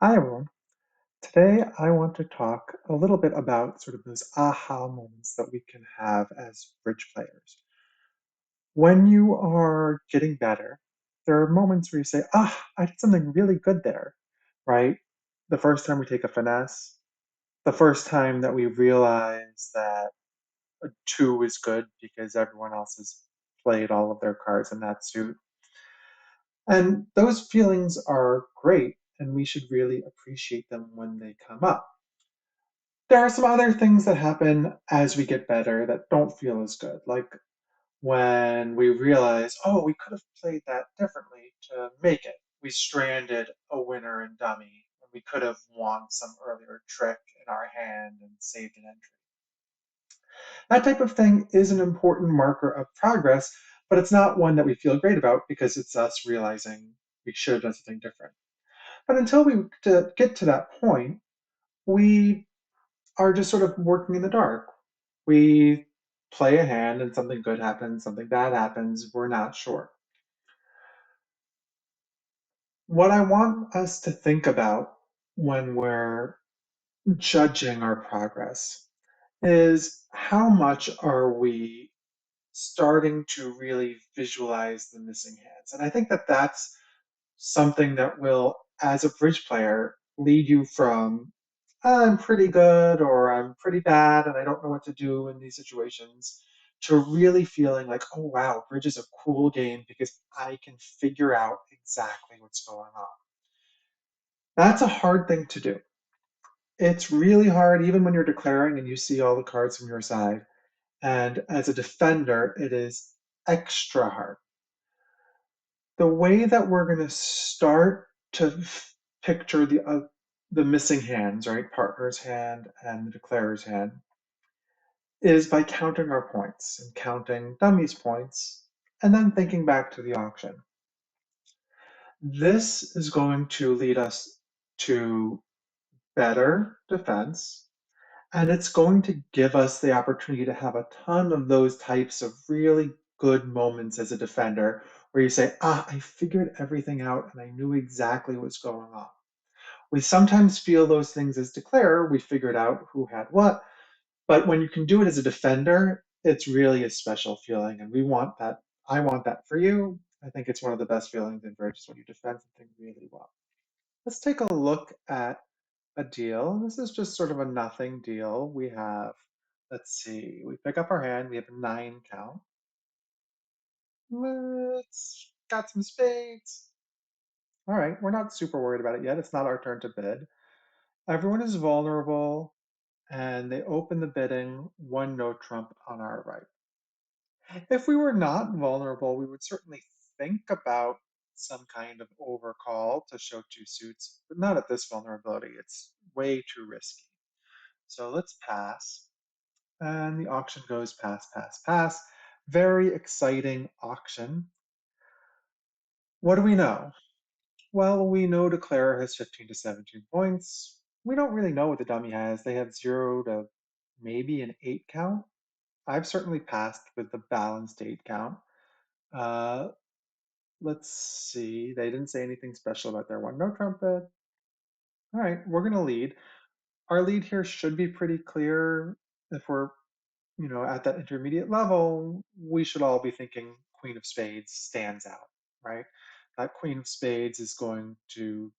Hi, everyone. Today, I want to talk a little bit about sort of those aha moments that we can have as bridge players. When you are getting better, there are moments where you say, I did something really good there, right? The first time we take a finesse, the first time that we realize that a two is good because everyone else has played all of their cards in that suit. And those feelings are great, and we should really appreciate them when they come up. There are some other things that happen as we get better that don't feel as good, like when we realize, oh, we could have played that differently to make it. We stranded a winner in dummy, and we could have won some earlier trick in our hand and saved an entry. That type of thing is an important marker of progress, but it's not one that we feel great about because it's us realizing we should have done something different. But until we get to that point, we are just sort of working in the dark. We play a hand and something good happens, something bad happens, we're not sure. What I want us to think about when we're judging our progress is how much are we starting to really visualize the missing hands? And I think that that's something that will, as a bridge player, lead you from I'm pretty good or I'm pretty bad and I don't know what to do in these situations to really feeling like, oh wow, bridge is a cool game because I can figure out exactly what's going on. That's a hard thing to do. It's really hard, even when you're declaring and you see all the cards from your side. And as a defender, it is extra hard. The way that we're going to start to picture the missing hands, right? Partner's hand and the declarer's hand, is by counting our points and counting dummies points and then thinking back to the auction. This is going to lead us to better defense, and it's going to give us the opportunity to have a ton of those types of really good moments as a defender where you say, I figured everything out and I knew exactly what's going on. We sometimes feel those things as declarer, we figured out who had what, but when you can do it as a defender, it's really a special feeling, and we want that. I want that for you. I think it's one of the best feelings in bridge is when you defend something really well. Let's take a look at a deal. This is just sort of a nothing deal. We have, let's see, we pick up our hand. We have a 9 count. It's got some spades. All right, we're not super worried about it yet. It's not our turn to bid. Everyone is vulnerable, and they open the bidding, one no trump on our right. If we were not vulnerable, we would certainly think about some kind of overcall to show two suits, but not at this vulnerability. It's way too risky. So let's pass. And the auction goes pass, pass, pass. Very exciting auction. What do we know? Well, we know Declare has 15 to 17 points. We don't really know what the dummy has. They have 0 to maybe an 8 count. I've certainly passed with the balanced 8 count. Uh, let's see. They didn't say anything special about their one no trumpet. All right, we're going to lead. Our lead here should be pretty clear. If we're, at that intermediate level, we should all be thinking Queen of Spades stands out, right? That Queen of Spades is going to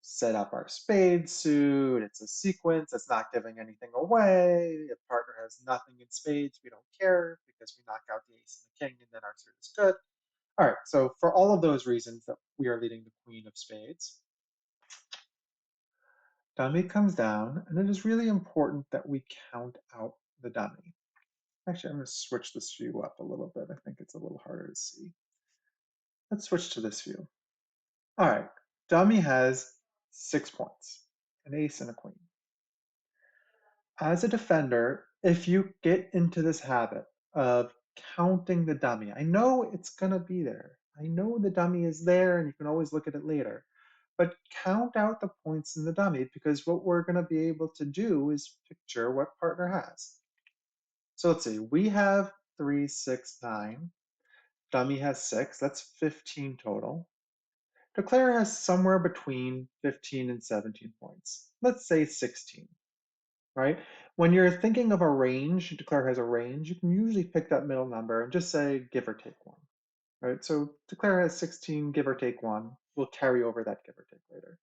set up our spade suit. It's a sequence. It's not giving anything away. If partner has nothing in spades, we don't care because we knock out the ace and the king, and then our suit is good. All right, so for all of those reasons that we are leading the Queen of Spades, dummy comes down, and it is really important that we count out the dummy. Actually, I'm going to switch this view up a little bit. I think it's a little harder to see. Let's switch to this view. All right, dummy has 6 points, an ace and a queen. As a defender, if you get into this habit of counting the dummy, I know it's going to be there. I know the dummy is there and you can always look at it later. But count out the points in the dummy because what we're going to be able to do is picture what partner has. So let's see, we have 3, 6, 9. Dummy has 6. That's 15 total. Declare has somewhere between 15 and 17 points. Let's say 16, right? When you're thinking of a range, Declare has a range, you can usually pick that middle number and just say give or take one, right? So Declare has 16, give or take one. We'll carry over that give or take later.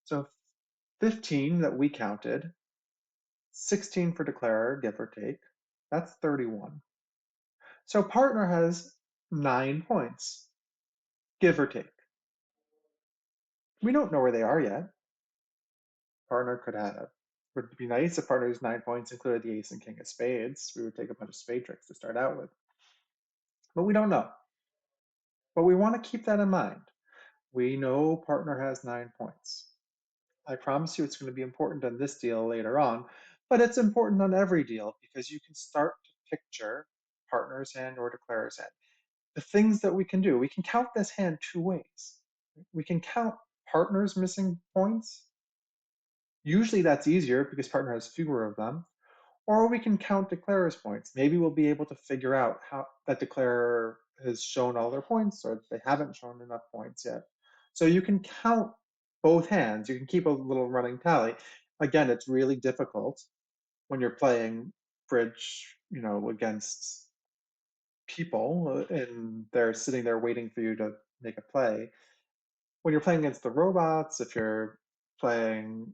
So 15 that we counted, 16 for Declare, give or take, that's 31. So partner has 9 points, give or take. We don't know where they are yet. Partner could have. Would be nice if partner's 9 points included the ace and king of spades. We would take a bunch of spade tricks to start out with. But we don't know. But we want to keep that in mind. We know partner has 9 points. I promise you it's going to be important on this deal later on, but it's important on every deal because you can start to picture partner's hand or declarer's hand. The things that we can do, we can count this hand two ways. We can count partner's missing points. Usually that's easier because partner has fewer of them. Or we can count declarer's points. Maybe we'll be able to figure out how that declarer has shown all their points or they haven't shown enough points yet. So you can count both hands. You can keep a little running tally. Again, it's really difficult when you're playing bridge, against people and they're sitting there waiting for you to make a play. When you're playing against the robots, if you're playing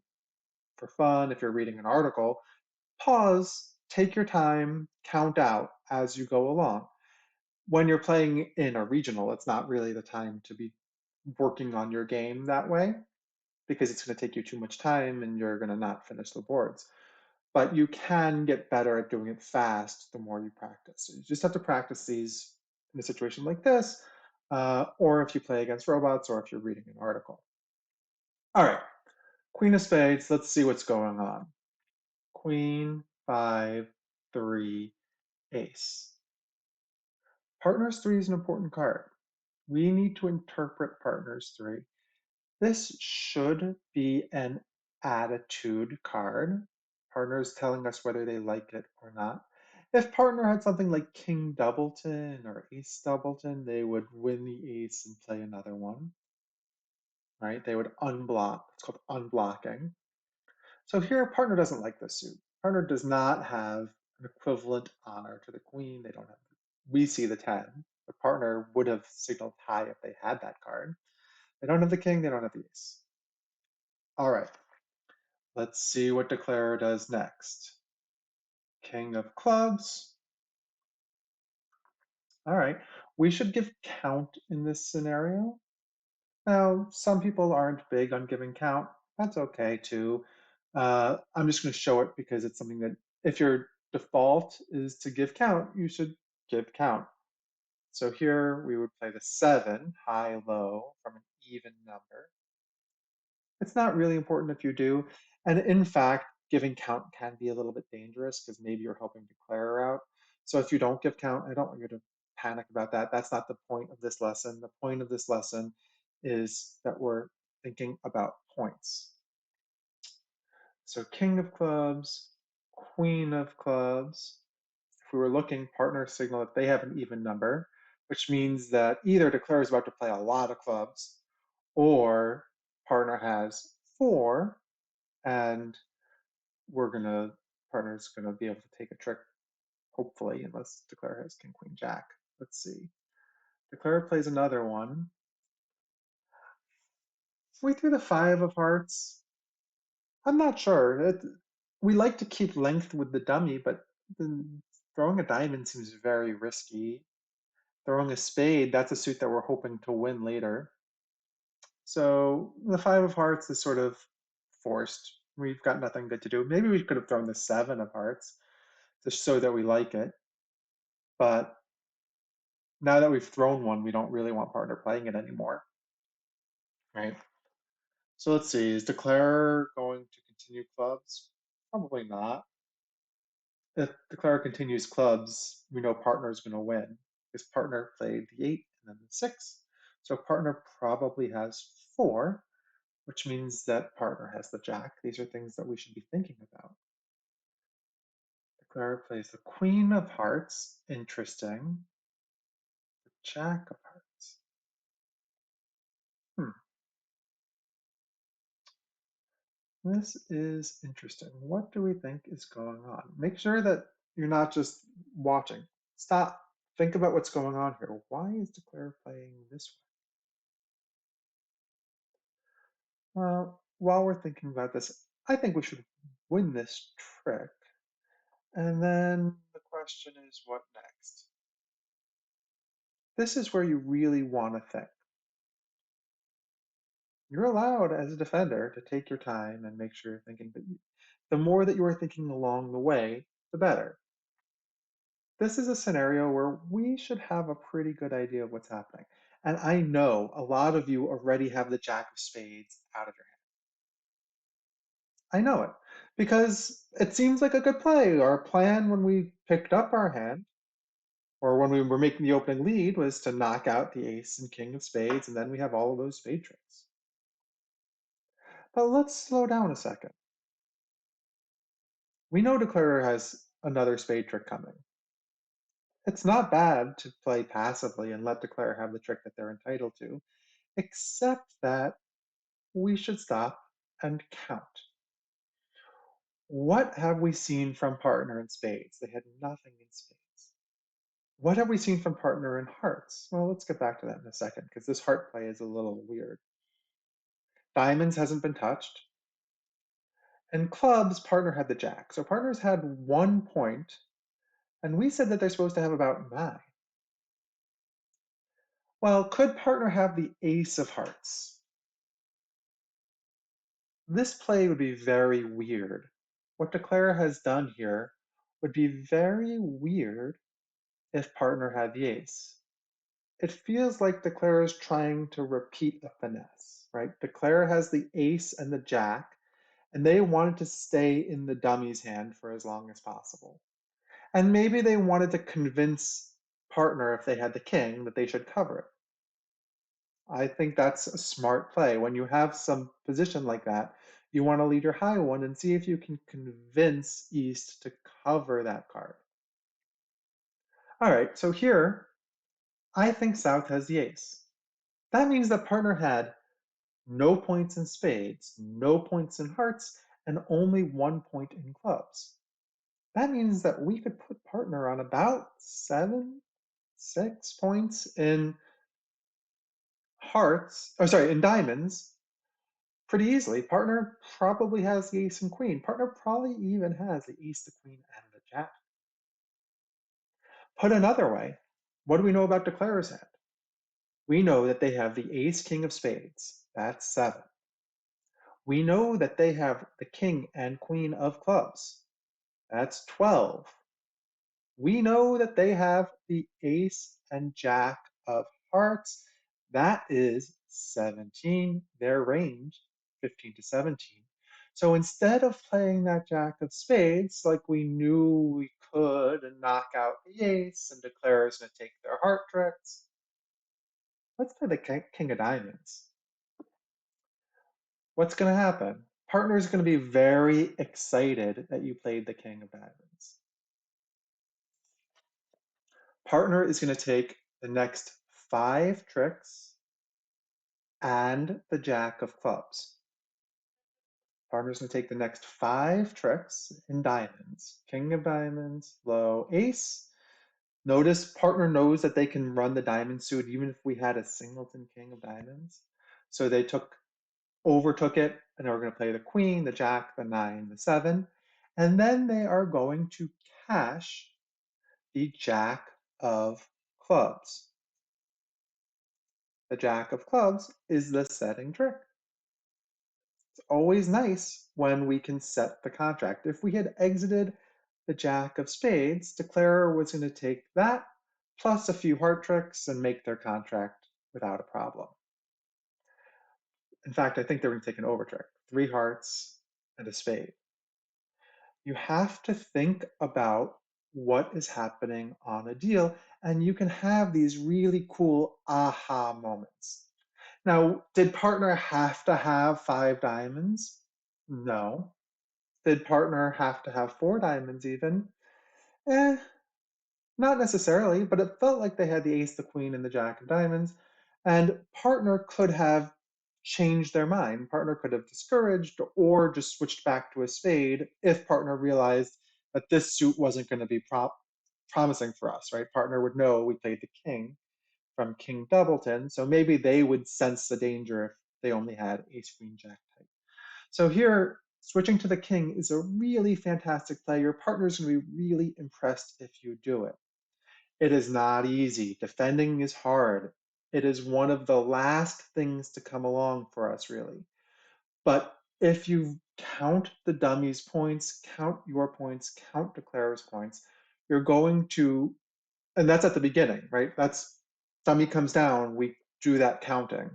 for fun, if you're reading an article, pause, take your time, count out as you go along. When you're playing in a regional, it's not really the time to be working on your game that way because it's going to take you too much time and you're going to not finish the boards. But you can get better at doing it fast the more you practice. So you just have to practice these in a situation like this, or if you play against robots, or if you're reading an article. All right, Queen of Spades, let's see what's going on. Queen, 5, 3, ace. Partners 3 is an important card. We need to interpret partners 3. This should be an attitude card. Partner is telling us whether they like it or not. If partner had something like King Doubleton or Ace Doubleton, they would win the ace and play another one, right? They would unblock. It's called unblocking. So here, partner doesn't like this suit. Partner does not have an equivalent honor to the queen. They don't have. We see the 10. The partner would have signaled high if they had that card. They don't have the king. They don't have the ace. All right. Let's see what declarer does next. King of clubs. All right. We should give count in this scenario. Now, some people aren't big on giving count. That's okay too. I'm just going to show it because it's something that if your default is to give count, you should give count. So here we would play the 7, high, low, from an even number. It's not really important if you do. And in fact, giving count can be a little bit dangerous because maybe you're helping declare out. So if you don't give count, I don't want you to panic about that. That's not the point of this lesson. The point of this lesson is that we're thinking about points. So king of clubs, queen of clubs. If we were looking, partner signal that they have an even number, which means that either declare is about to play a lot of clubs or partner has 4 and partner's gonna be able to take a trick, hopefully, unless declare has king, queen, jack. Let's see. Declare plays another one. If we threw the 5 of hearts, I'm not sure. We like to keep length with the dummy, but throwing a diamond seems very risky. Throwing a spade, that's a suit that we're hoping to win later. So the 5 of hearts is sort of forced. We've got nothing good to do. Maybe we could have thrown the 7 of hearts just so that we like it. But now that we've thrown one, we don't really want partner playing it anymore, right? So let's see, is Declare going to continue clubs? Probably not. If Declare continues clubs, we know partner is going to win because partner played the 8 and then the 6. So partner probably has 4, which means that partner has the jack. These are things that we should be thinking about. Declare plays the queen of hearts. Interesting. The jack of hearts. This is interesting. What do we think is going on? Make sure that you're not just watching. Stop. Think about what's going on here. Why is Declare playing this way? Well, while we're thinking about this, I think we should win this trick. And then the question is, what next? This is where you really want to think. You're allowed as a defender to take your time and make sure you're thinking, but the more that you are thinking along the way, the better. This is a scenario where we should have a pretty good idea of what's happening. And I know a lot of you already have the Jack of Spades out of your hand. I know it because it seems like a good play. Our plan when we picked up our hand, or when we were making the opening lead, was to knock out the Ace and King of Spades, and then we have all of those spade tricks. But let's slow down a second. We know Declarer has another spade trick coming. It's not bad to play passively and let Declarer have the trick that they're entitled to, except that we should stop and count. What have we seen from partner in spades? They had nothing in spades. What have we seen from partner in hearts? Well, let's get back to that in a second because this heart play is a little weird. Diamonds hasn't been touched. And clubs, partner had the jack. So partners had 1 point, and we said that they're supposed to have about 9. Well, could partner have the ace of hearts? This play would be very weird. What Declare has done here would be very weird if partner had the ace. It feels like Declare is trying to repeat a finesse, right? Declare has the ace and the jack, and they wanted to stay in the dummy's hand for as long as possible. And maybe they wanted to convince partner, if they had the king, that they should cover it. I think that's a smart play. When you have some position like that, you want to lead your high one and see if you can convince East to cover that card. All right, so here, I think South has the ace. That means that partner had no points in spades, no points in hearts, and only 1 point in clubs. That means that we could put partner on about 6 points in hearts, oh, sorry, in diamonds pretty easily. Partner probably has the ace and queen. Partner probably even has the ace, the queen, and the jack. Put another way, what do we know about Declarer's hand? We know that they have the ace, king of spades. That's 7. We know that they have the king and queen of clubs. That's 12. We know that they have the ace and jack of hearts. That is 17, their range, 15 to 17. So instead of playing that jack of spades like we knew we could and knock out the ace and declare is going to take their heart tricks, let's play the king of diamonds. What's going to happen? Partner is going to be very excited that you played the king of diamonds. Partner is going to take the next 5 tricks and the jack of clubs. Partner's going to take the next 5 tricks in diamonds. King of diamonds, low, ace. Notice partner knows that they can run the diamond suit even if we had a singleton king of diamonds. So they overtook it, and they were going to play the queen, the jack, the 9, the 7. And then they are going to cash the jack of clubs. The jack of clubs is the setting trick. It's always nice when we can set the contract. If we had exited the jack of spades, declarer was going to take that plus a few heart tricks and make their contract without a problem. In fact, I think they were going to take an over trick, 3 hearts and a spade. You have to think about what is happening on a deal, and you can have these really cool aha moments. Now, did partner have to have 5 diamonds? No. Did partner have to have 4 diamonds even? Eh, not necessarily, but it felt like they had the ace, the queen, and the jack of diamonds. And partner could have change their mind. Partner could have discouraged or just switched back to a spade if partner realized that this suit wasn't going to be promising for us, right? Partner would know we played the king from King Doubleton, so maybe they would sense the danger if they only had ace queen jack type. So here, switching to the king is a really fantastic play. Your partner's going to be really impressed if you do it. It is not easy. Defending is hard. It is one of the last things to come along for us, really. But if you count the dummy's points, count your points, count declarer's points, you're going to, and that's at the beginning, right? That's dummy comes down, we do that counting.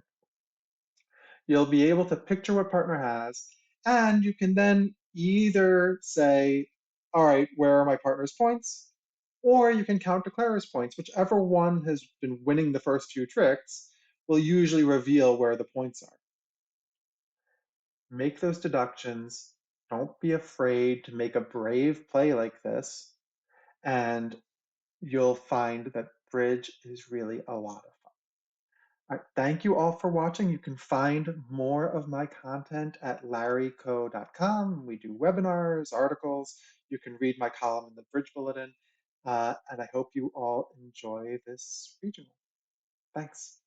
You'll be able to picture what partner has, and you can then either say, all right, where are my partner's points? Or you can count declarer's points. Whichever one has been winning the first few tricks will usually reveal where the points are. Make those deductions. Don't be afraid to make a brave play like this, and you'll find that bridge is really a lot of fun. All right, thank you all for watching. You can find more of my content at larryco.com. We do webinars, articles. You can read my column in the Bridge Bulletin. And I hope you all enjoy this regional. Thanks.